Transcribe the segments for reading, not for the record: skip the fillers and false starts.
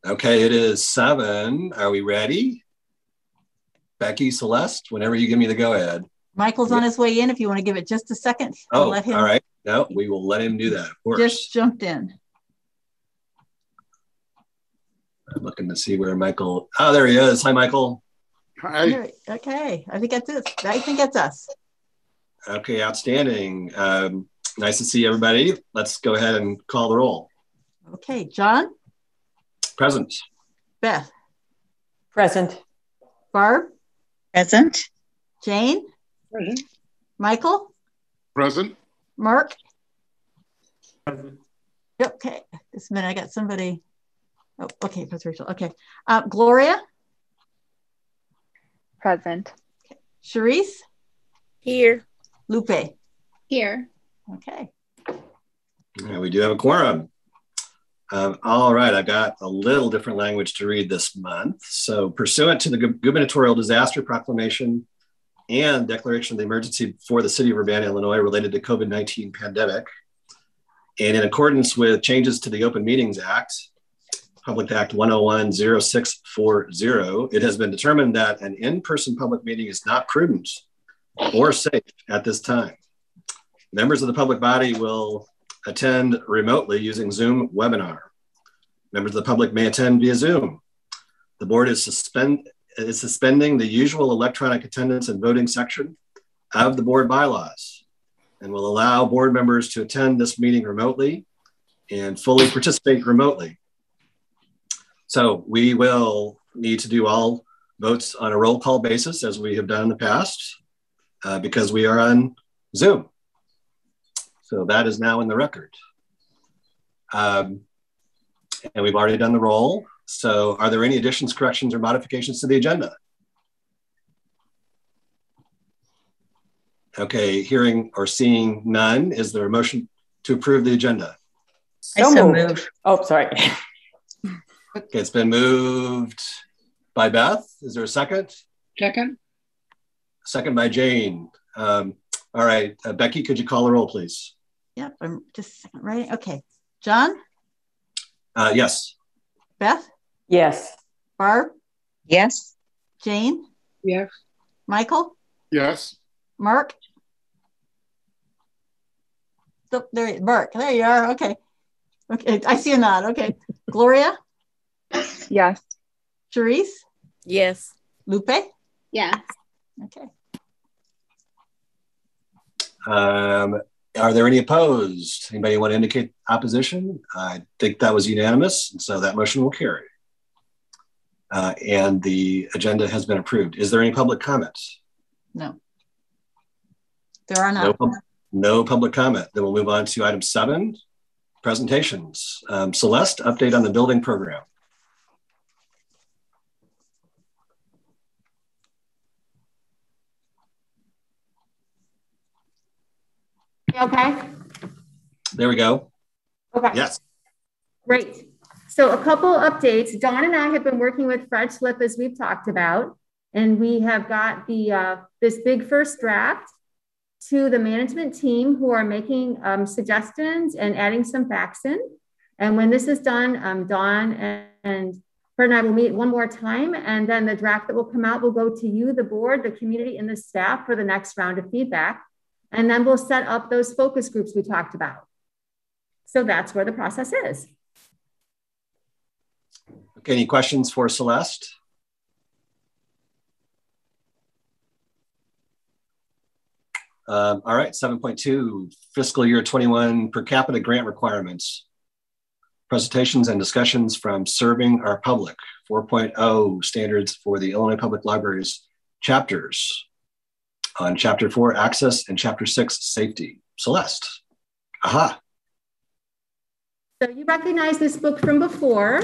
Okay, it is 7. Are we ready? Becky, Celeste, whenever you give me the go ahead. Michael's on his way in. If you want to give it just a second, I'll let him. All right. No, we will let him do that, of course. Just jumped in. I'm looking to see where Michael. Oh, there he is. Hi, Michael. Hi. Okay, I think that's it. I think that's us. Okay, outstanding. Nice to see everybody. Let's go ahead and call the roll. Okay, John. Present. Beth. Present. Barb. Present. Jane. Present. Michael. Present. Mark. Present. Okay, this minute I got somebody. Oh, okay, that's Rachel. Okay, Gloria. Present. Okay. Charisse. Here. Lupe. Here. Okay. Yeah, we do have a quorum. All right, I've got a little different language to read this month. So pursuant to the gubernatorial disaster proclamation and declaration of the emergency for the city of Urbana, Illinois related to COVID-19 pandemic, and in accordance with changes to the Open Meetings Act, Public Act 101-0640, it has been determined that an in-person public meeting is not prudent or safe at this time. Members of the public body will attend remotely using Zoom webinar. Members of the public may attend via Zoom. The board is suspending the usual electronic attendance and voting section of the board bylaws and will allow board members to attend this meeting remotely and fully participate remotely. So we will need to do all votes on a roll call basis as we have done in the past because we are on Zoom. So that is now in the record. And we've already done the roll. So are there any additions, corrections, or modifications to the agenda? Okay, hearing or seeing none, is there a motion to approve the agenda? So moved. Oh, sorry. Okay, it's been moved by Beth. Is there a second? Second. Second by Jane. All right, Becky, could you call the roll, please? Yep, I'm just a second, right? Okay, John? Yes. Beth? Yes. Barb? Yes. Jane? Yes. Michael? Yes. Mark? Oh, there, Mark, there you are, okay. Okay, I see a nod, okay. Gloria? Yes. Charisse? Yes. Lupe? Yes. Okay. Are there any opposed? Anybody want to indicate opposition? I think that was unanimous, and so that motion will carry. And the agenda has been approved. Is there any public comments? No. There are not. No public comment. Then we'll move on to item 7, presentations. Celeste, update on the building program. Okay. There we go. Okay. Yes. Great. So a couple updates. Dawn and I have been working with Fred Schlip, as we've talked about, and we have got the this big first draft to the management team who are making suggestions and adding some facts in. And when this is done, Dawn and Fred and I will meet one more time, and then the draft that will come out will go to you, the board, the community, and the staff for the next round of feedback. And then we'll set up those focus groups we talked about. So that's where the process is. Okay, any questions for Celeste? All right, 7.2, fiscal year 21 per capita grant requirements. Presentations and discussions from Serving Our Public, 4.0 standards for the Illinois Public Libraries chapters. On Chapter 4, Access, and Chapter 6, Safety. Celeste. Aha. So you recognize this book from before.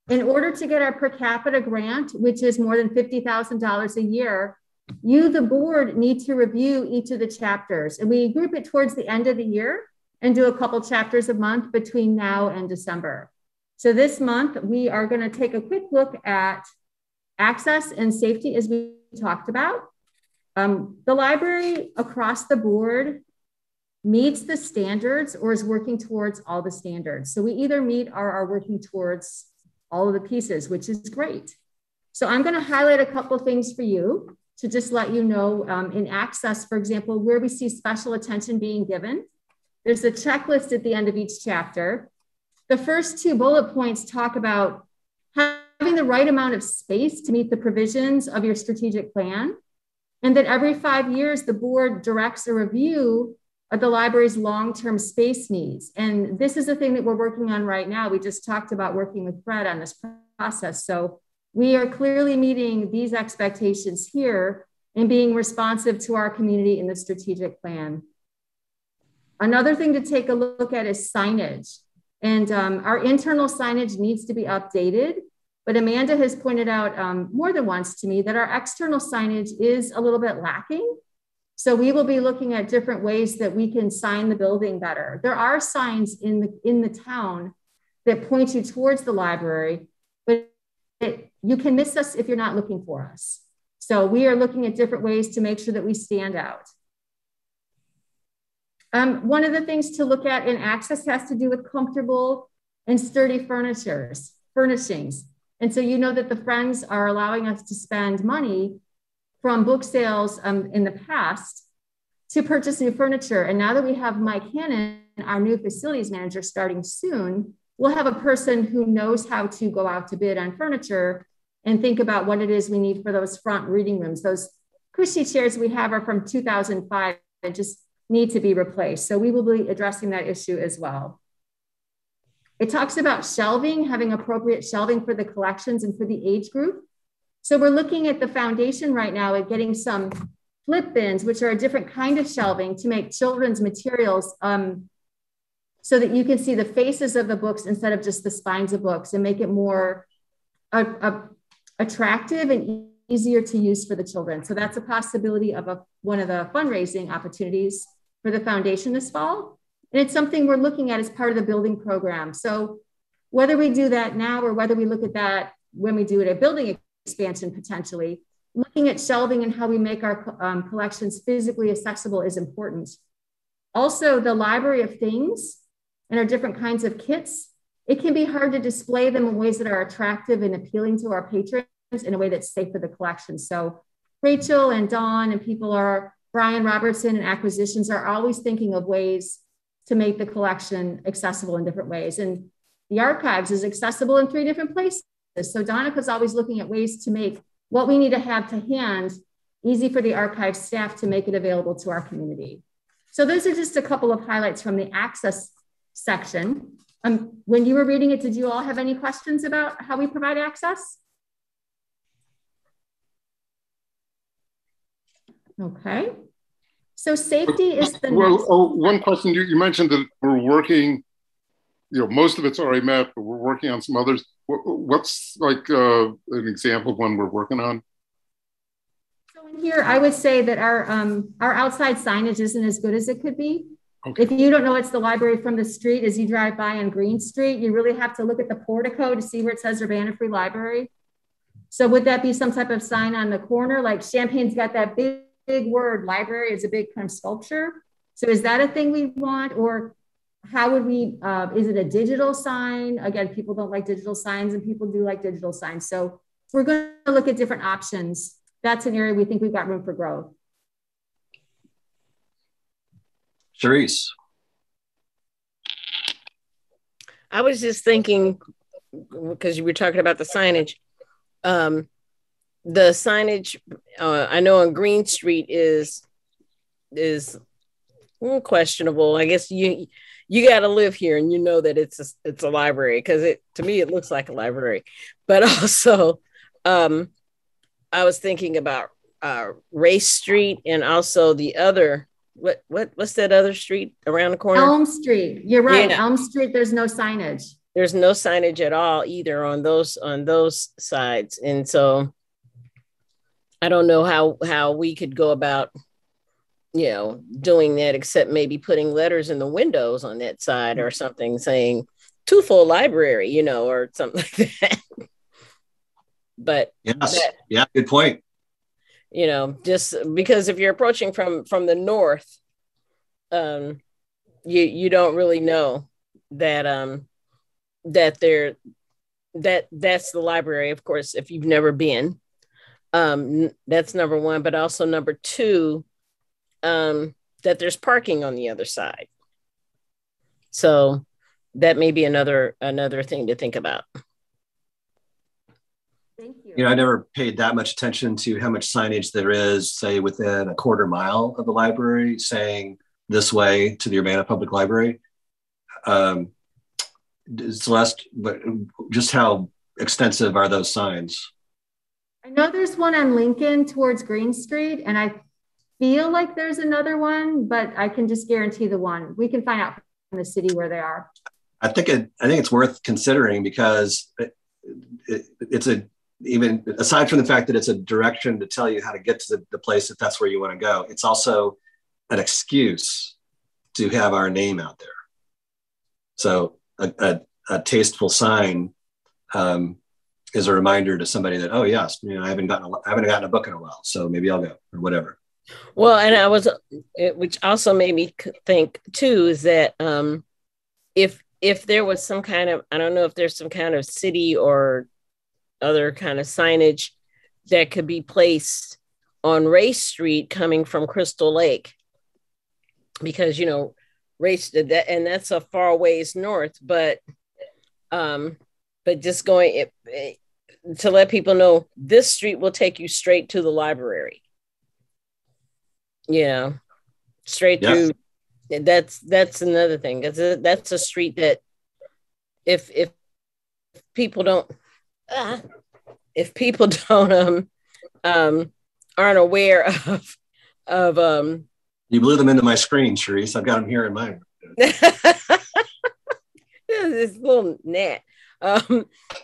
In order to get our per capita grant, which is more than $50,000 a year, you, the board, need to review each of the chapters. And we group it towards the end of the year and do a couple chapters a month between now and December. So this month, we are going to take a quick look at access and safety, as we talked about. The library across the board meets the standards or is working towards all the standards. So we either meet or are working towards all of the pieces, which is great. So I'm going to highlight a couple things for you to just let you know in access, for example, where we see special attention being given. There's a checklist at the end of each chapter. The first two bullet points talk about having the right amount of space to meet the provisions of your strategic plan, and that every 5 years, the board directs a review of the library's long-term space needs. And this is the thing that we're working on right now. We just talked about working with Fred on this process. So we are clearly meeting these expectations here and being responsive to our community in the strategic plan. Another thing to take a look at is signage. And our internal signage needs to be updated, but Amanda has pointed out more than once to me that our external signage is a little bit lacking. So we will be looking at different ways that we can sign the building better. There are signs in the town that point you towards the library, but you can miss us if you're not looking for us. So we are looking at different ways to make sure that we stand out. One of the things to look at in access has to do with comfortable and sturdy furnishings. And so you know that the Friends are allowing us to spend money from book sales in the past to purchase new furniture. And now that we have Mike Hannon, our new facilities manager, starting soon, we'll have a person who knows how to go out to bid on furniture and think about what it is we need for those front reading rooms. Those cushy chairs we have are from 2005 and just need to be replaced. So we will be addressing that issue as well. It talks about shelving, having appropriate shelving for the collections and for the age group. So we're looking at the foundation right now at getting some flip bins, which are a different kind of shelving to make children's materials so that you can see the faces of the books instead of just the spines of books, and make it more attractive and easier to use for the children. So that's a possibility of one of the fundraising opportunities for the foundation this fall. And it's something we're looking at as part of the building program. So whether we do that now or whether we look at that when we do it at building expansion potentially, looking at shelving and how we make our collections physically accessible is important. Also, the library of things and our different kinds of kits, it can be hard to display them in ways that are attractive and appealing to our patrons in a way that's safe for the collection. So Rachel and Dawn and Brian Robertson and acquisitions are always thinking of ways to make the collection accessible in different ways. And the archives is accessible in 3 different places. So Donica's always looking at ways to make what we need to have to hand easy for the archive staff to make it available to our community. So those are just a couple of highlights from the access section. When you were reading it, did you all have any questions about how we provide access? Okay. So safety is the next. One question. You mentioned that we're working, most of it's already met, but we're working on some others. What's like an example of one we're working on? So in here, I would say that our outside signage isn't as good as it could be. Okay. If you don't know it's the library from the street, as you drive by on Green Street, you really have to look at the portico to see where it says Urbana Free Library. So would that be some type of sign on the corner? Like Champaign's got that big word, library is a big kind of sculpture. So is that a thing we want? Or how would we, is it a digital sign? Again, people don't like digital signs and people do like digital signs. So we're going to look at different options. That's an area we think we've got room for growth. Charisse. I was just thinking, because you were talking about the signage. The signage, I know on Green Street is questionable. I guess you got to live here and you know that it's a library, because to me it looks like a library. But also, I was thinking about Race Street and also the other. What's that other street around the corner? Elm Street. You're right. Yeah. Elm Street. There's no signage. There's no signage at all either on those sides, and so I don't know how we could go about, doing that, except maybe putting letters in the windows on that side or something saying "Twofold Library," or something like that. But yeah, good point. Just because if you're approaching from the north, you don't really know that that there that's the library, of course, if you've never been. That's number one, but also number two, that there's parking on the other side. So that may be another thing to think about. Thank you. You know, I never paid that much attention to how much signage there is, say, within a quarter mile of the library saying this way to the Urbana Public Library. Celeste, but just how extensive are those signs? I know there's one on Lincoln towards Green Street, and I feel like there's another one, but I can just guarantee the one. We can find out from the city where they are. I think it's worth considering because it's even aside from the fact that it's a direction to tell you how to get to the place if that's where you want to go, it's also an excuse to have our name out there. So a tasteful sign is a reminder to somebody that, oh yes, you know, I haven't gotten a book in a while, so maybe I'll go or whatever. Well, and which also made me think too, is that if there was some kind of, I don't know if there's some kind of city or other kind of signage that could be placed on Race Street coming from Crystal Lake, because, you know, Race, and that's a far ways north, but just going to let people know this street will take you straight to the library. Yeah, straight through. That's another thing. That's a street that if people don't aren't aware of you blew them into my screen, Sharice. I've got them here in mine. This little gnat.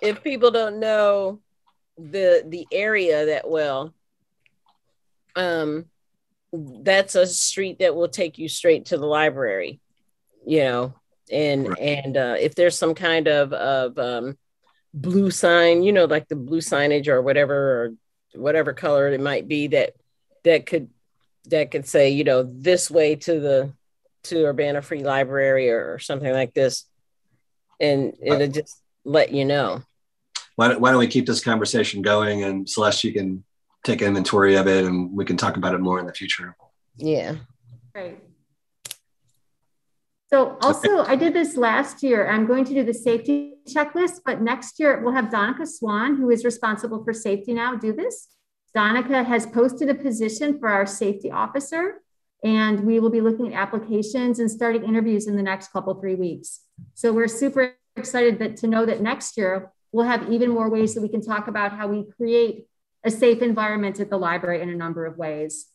If people don't know the area that well, that's a street that will take you straight to the library, you know, and if there's some kind of blue sign, you know, like the blue signage or whatever color it might be that could say, you know, this way to Urbana Free Library or something like this, and it'll just let you know. Why don't we keep this conversation going, and Celeste, you can take inventory of it and we can talk about it more in the future. Yeah. Right. So also, I did this last year. I'm going to do the safety checklist, but next year we'll have Donica Swan, who is responsible for safety now, do this. Donica has posted a position for our safety officer, and we will be looking at applications and starting interviews in the next 3 weeks. So we're super excited to know that next year we'll have even more ways that we can talk about how we create a safe environment at the library in a number of ways.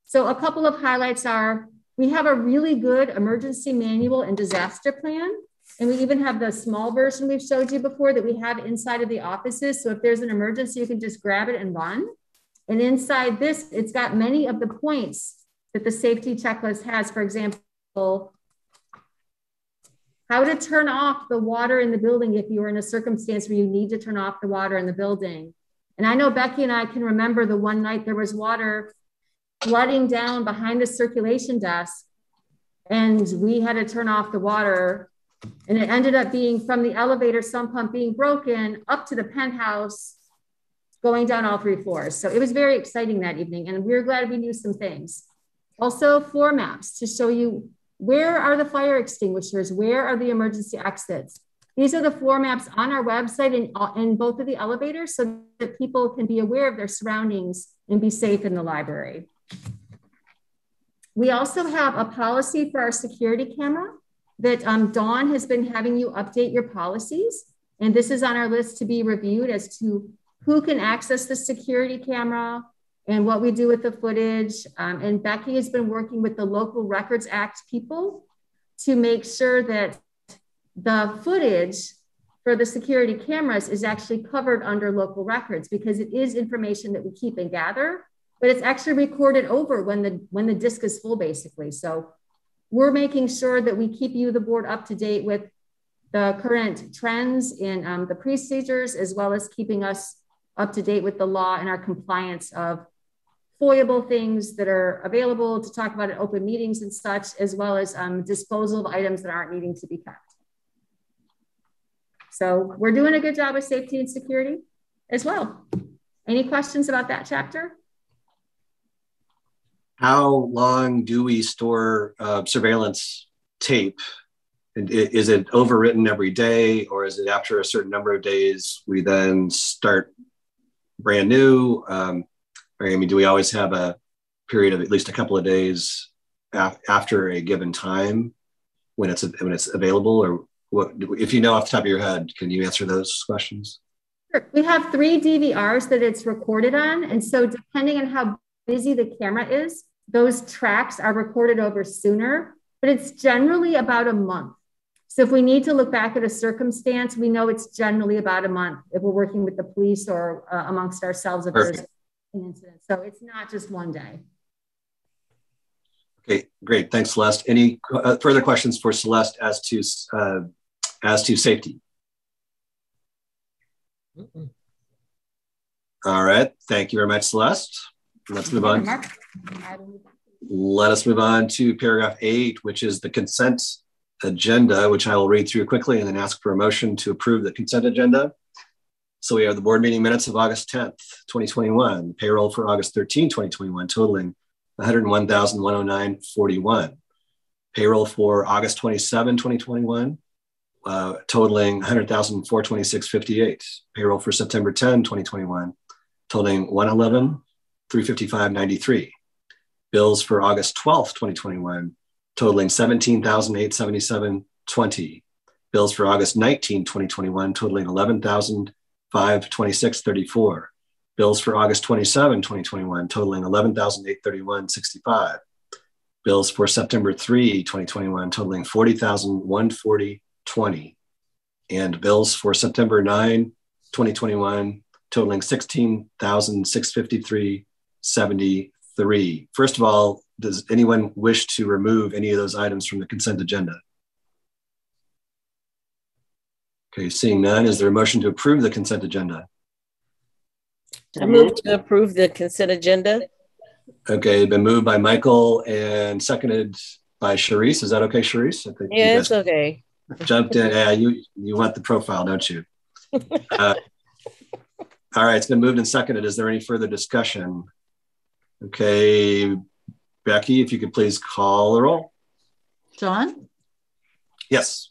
So a couple of highlights are, we have a really good emergency manual and disaster plan. And we even have the small version we've showed you before that we have inside of the offices. So if there's an emergency, you can just grab it and run. And inside this, it's got many of the points that the safety checklist has. For example, how to turn off the water in the building if you're in a circumstance where you need to turn off the water in the building. And I know Becky and I can remember the one night there was water flooding down behind the circulation desk, and we had to turn off the water. And it ended up being from the elevator sump pump being broken up to the penthouse, going down all 3 floors. So it was very exciting that evening, and we were glad we knew some things. Also, floor maps to show you where are the fire extinguishers, where are the emergency exits. These are the floor maps on our website and in both of the elevators so that people can be aware of their surroundings and be safe in the library. We also have a policy for our security camera that Dawn has been having you update your policies. And this is on our list to be reviewed as to who can access the security camera and what we do with the footage. And Becky has been working with the Local Records Act people to make sure that the footage for the security cameras is actually covered under local records, because it is information that we keep and gather, but it's actually recorded over when the disk is full, basically. So we're making sure that we keep you, the board, up to date with the current trends in the procedures, as well as keeping us up to date with the law and our compliance of foiable things that are available to talk about at open meetings and such, as well as disposal of items that aren't needing to be kept. So we're doing a good job of safety and security as well. Any questions about that chapter? How long do we store surveillance tape? And is it overwritten every day, or is it after a certain number of days we then start brand new? Do we always have a period of at least a couple of days after a given time when it's available? Or what, if you know off the top of your head, can you answer those questions? Sure. We have 3 DVRs that it's recorded on. And so depending on how busy the camera is, those tracks are recorded over sooner, but it's generally about a month. So if we need to look back at a circumstance, we know it's generally about a month if we're working with the police or amongst ourselves if there's an incident. So it's not just one day. Okay, great. Thanks, Celeste. Any further questions for Celeste as to safety? All right. Thank you very much, Celeste. Let's move on. Let us move on to paragraph 8, which is the consent agenda, which I will read through quickly and then ask for a motion to approve the consent agenda. So we have the board meeting minutes of August 10th, 2021, payroll for August 13, 2021, totaling $101,109.41. Payroll for August 27, 2021, totaling $100,426.58. Payroll for September 10, 2021, totaling $111,355.93. Bills for August 12th, 2021, totaling $17,877.20. Bills for August 19, 2021, totaling $11,526.34. Bills for August 27, 2021, totaling $11,831.65. Bills for September 3, 2021, totaling $40,140.20. And bills for September 9, 2021, totaling $16,653.73. First of all, does anyone wish to remove any of those items from the consent agenda? Okay, seeing none, is there a motion to approve the consent agenda? I move to approve the consent agenda. Okay, been moved by Michael and seconded by Charisse. Is that okay, Charisse? I think yeah, it's okay. Jumped in. Yeah, you want the profile, don't you? All right, it's been moved and seconded. Is there any further discussion? Okay, Becky, if you could please call the roll. John? Yes.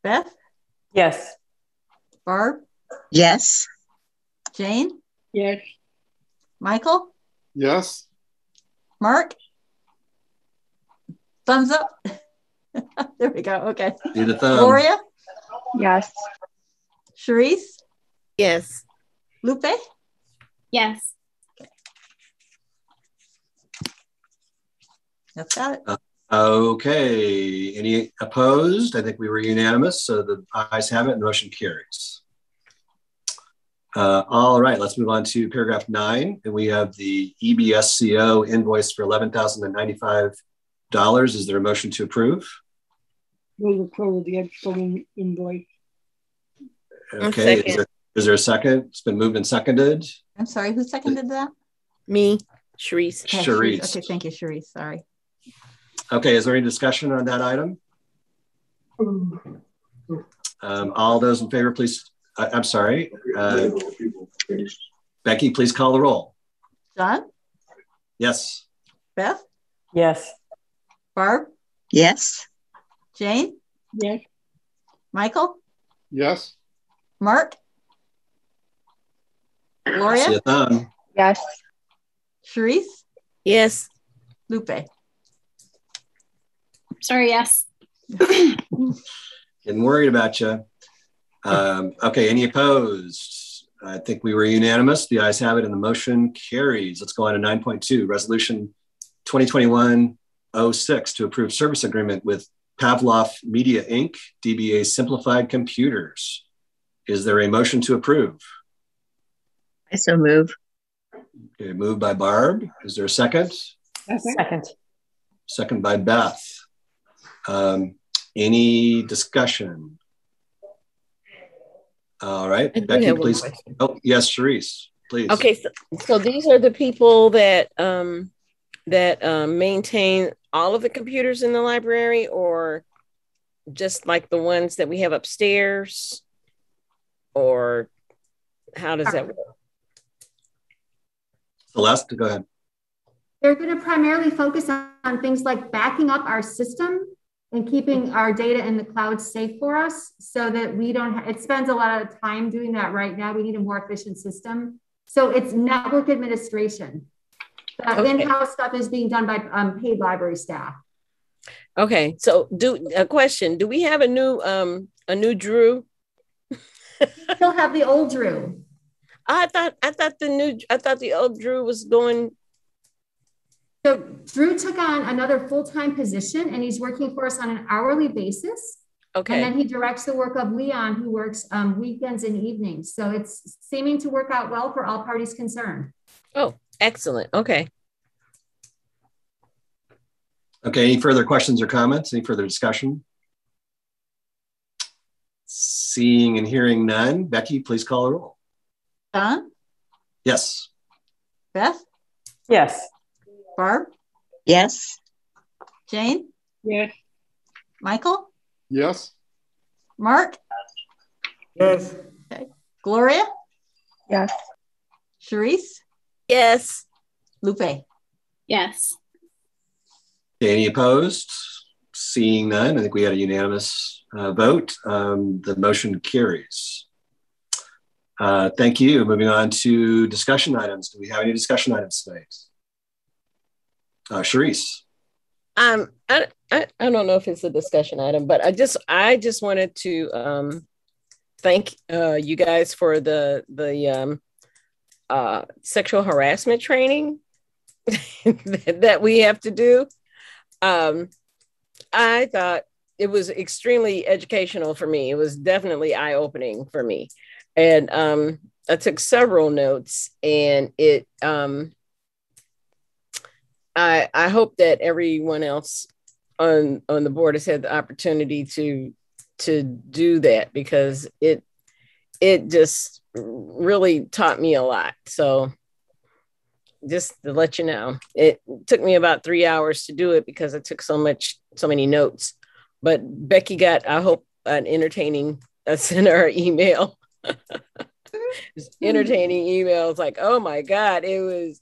Beth? Yes. Barb? Yes. Jane? Yes. Michael? Yes. Mark? Thumbs up. There we go. Okay. See the thumb. Gloria? Yes. Charisse? Yes. Lupe? Yes. That's got it. Okay, any opposed? I think we were unanimous, so the ayes have it and the motion carries. All right, let's move on to paragraph 9. And we have the EBSCO invoice for $11,095. Is there a motion to approve? Move approval of the outstanding invoice. Okay, is there a second? It's been moved and seconded. I'm sorry, who seconded that? Me, Charisse. Okay, Charisse. Okay, thank you, Charisse. Sorry. Okay, is there any discussion on that item? All those in favor, please. I'm sorry. Becky, please call the roll. John? Yes. Beth? Yes. Barb? Yes. Jane? Yes. Michael? Yes. Mark? Gloria? See a thumb. Yes. Charisse? Yes. Lupe? Sorry, yes. Getting worried about you. Okay, any opposed? I think we were unanimous. The ayes have it and the motion carries. Let's go on to 9.2, Resolution 2021-06 to approve service agreement with Pavlov Media Inc., DBA Simplified Computers. Is there a motion to approve? I so move. Okay, moved by Barb. Is there a second? Second. Second by Beth. Any discussion? All right, Becky, please. Oh, yes, Charisse, please. Okay, so these are the people that maintain all of the computers in the library, or just like the ones that we have upstairs? or how does that work? Celeste, go ahead. They're going to primarily focus on things like backing up our system and keeping our data in the cloud safe for us so that we don't, it spends a lot of time doing that right now. We need a more efficient system. So it's network administration. The in-house stuff is being done by paid library staff. Okay, so a question, do we have a new Drew? Still have the old Drew. I thought the old Drew was going. So Drew took on another full-time position and he's working for us on an hourly basis. Okay. And then he directs the work of Leon, who works weekends and evenings. So it's seeming to work out well for all parties concerned. Oh, excellent. Okay. Okay, any further questions or comments? Any further discussion? Seeing and hearing none, Becky, please call a roll. Don? Yes. Beth? Yes. Barb? Yes. Jane? Yes. Michael? Yes. Mark? Yes. Okay. Gloria? Yes. Sharice? Yes. Lupe? Yes. Okay, any opposed? Seeing none, I think we had a unanimous vote. The motion carries. Thank you. Moving on to discussion items. Do we have any discussion items tonight? Sharice. I don't know if it's a discussion item, but I just wanted to thank you guys for the sexual harassment training that we have to do. I thought it was extremely educational for me. It was definitely eye-opening for me. And I took several notes, and it I hope that everyone else on the board has had the opportunity to do that, because it just really taught me a lot. So just to let you know, it took me about 3 hours to do it because I took so many notes. But Becky got, I hope, an entertaining, I sent her an email. Entertaining emails like, oh my God, it was,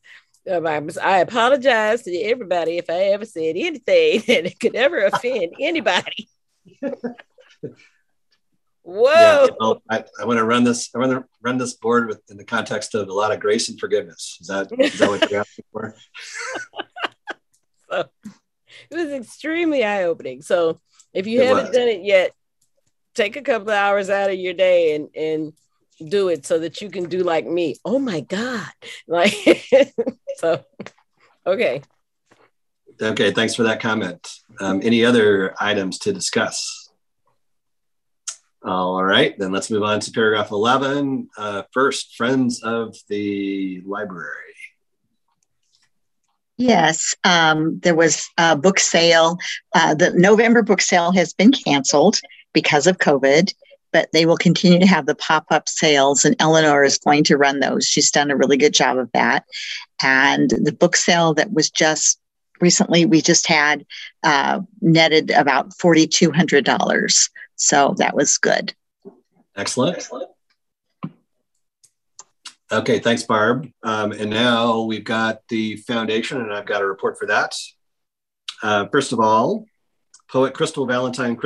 I apologize to everybody if I ever said anything that could ever offend anybody. Whoa. Yeah, well, I want to run this. I want to run this board in the context of a lot of grace and forgiveness. Is that what you're asking for? So it was extremely eye-opening. So if you haven't done it yet, take a couple of hours out of your day and do it so that you can do like me. Oh my God. Like, so, okay. Okay, thanks for that comment. Any other items to discuss? All right, then let's move on to paragraph 11. First, Friends of the Library. Yes, there was a book sale. The November book sale has been canceled because of COVID, but they will continue to have the pop-up sales, and Eleanor is going to run those. She's done a really good job of that. And the book sale that was just recently, we just had netted about $4,200. So that was good. Excellent. Okay, thanks, Barb. And now we've got the foundation, and I've got a report for that. First of all, poet Crystal Valentine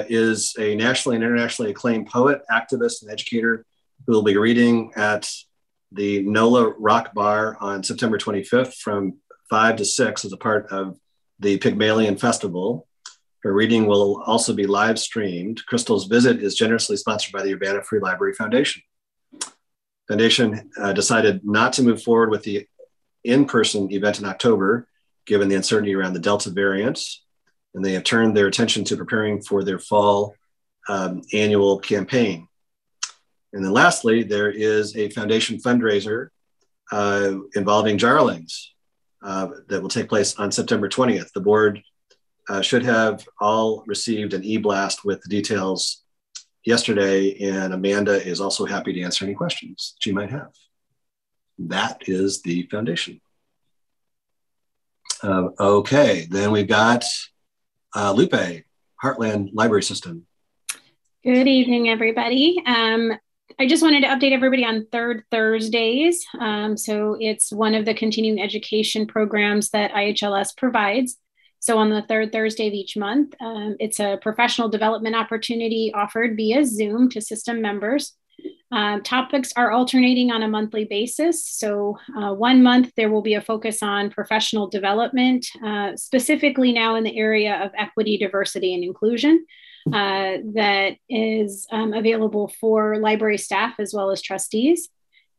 is a nationally and internationally acclaimed poet, activist, and educator who will be reading at the NOLA Rock Bar on September 25th from 5 to 6 as a part of the Pygmalion Festival. Her reading will also be live streamed. Crystal's visit is generously sponsored by the Urbana Free Library Foundation. Foundation decided not to move forward with the in-person event in October, given the uncertainty around the Delta variant, and they have turned their attention to preparing for their fall annual campaign. And then lastly, there is a foundation fundraiser involving Jarlings that will take place on September 20th. The board should have all received an e-blast with the details yesterday, and Amanda is also happy to answer any questions she might have. That is the foundation. Okay, then we've got Lupe, Heartland Library System. Good evening, everybody. I just wanted to update everybody on third Thursdays. So it's one of the continuing education programs that IHLS provides. So on the third Thursday of each month, it's a professional development opportunity offered via Zoom to system members. Topics are alternating on a monthly basis. So 1 month, there will be a focus on professional development, specifically now in the area of equity, diversity, and inclusion. That is available for library staff as well as trustees.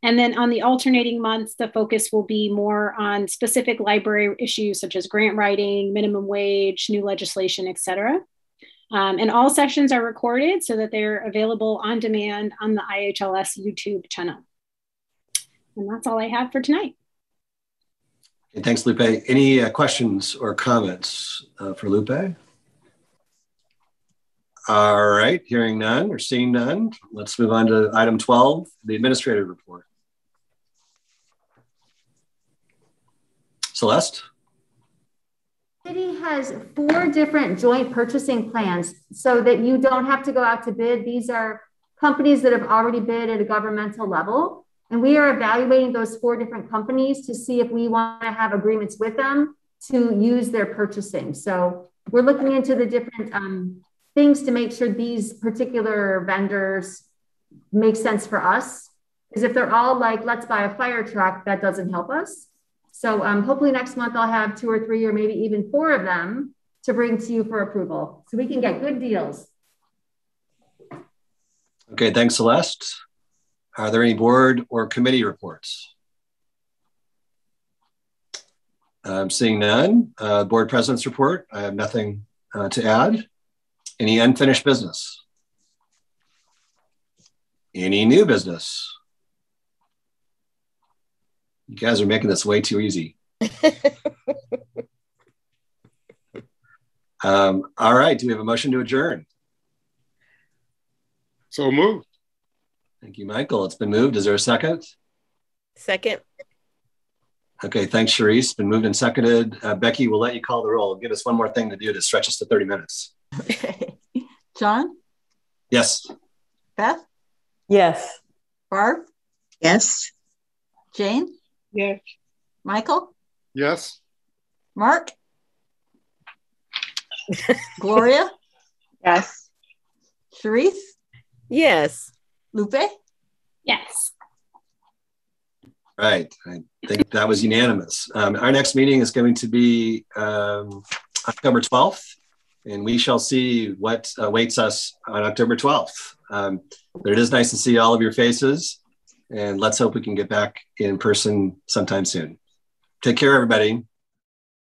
And then on the alternating months, the focus will be more on specific library issues such as grant writing, minimum wage, new legislation, et cetera. And all sessions are recorded so that they're available on demand on the IHLS YouTube channel. And that's all I have for tonight. Okay, thanks, Lupe. Any questions or comments for Lupe? All right, hearing none or seeing none, let's move on to item 12, the administrative report. Celeste? City has 4 different joint purchasing plans so that you don't have to go out to bid. These are companies that have already bid at a governmental level. And we are evaluating those 4 different companies to see if we want to have agreements with them to use their purchasing. So we're looking into the different things to make sure these particular vendors make sense for us. Because if they're all like, let's buy a fire truck, that doesn't help us. So hopefully next month I'll have 2 or 3 or maybe even 4 of them to bring to you for approval so we can get good deals. Okay, thanks, Celeste. Are there any board or committee reports? I'm seeing none. Board President's report, I have nothing to add. Any unfinished business? Any new business? You guys are making this way too easy. All right, do we have a motion to adjourn? So moved. Thank you, Michael. It's been moved. Is there a second? Second. Okay, thanks, Sharice. It's been moved and seconded. Becky, we'll let you call the roll. Give us one more thing to do to stretch us to 30 minutes. Okay. John? Yes. Beth? Yes. Barb? Yes. Jane? Yes. Michael? Yes. Mark? Gloria? Yes. Sharice? Yes. Lupe? Yes. Right. I think that was unanimous. Our next meeting is going to be October 12th, and we shall see what awaits us on October 12th. But it is nice to see all of your faces, and let's hope we can get back in person sometime soon. Take care, everybody.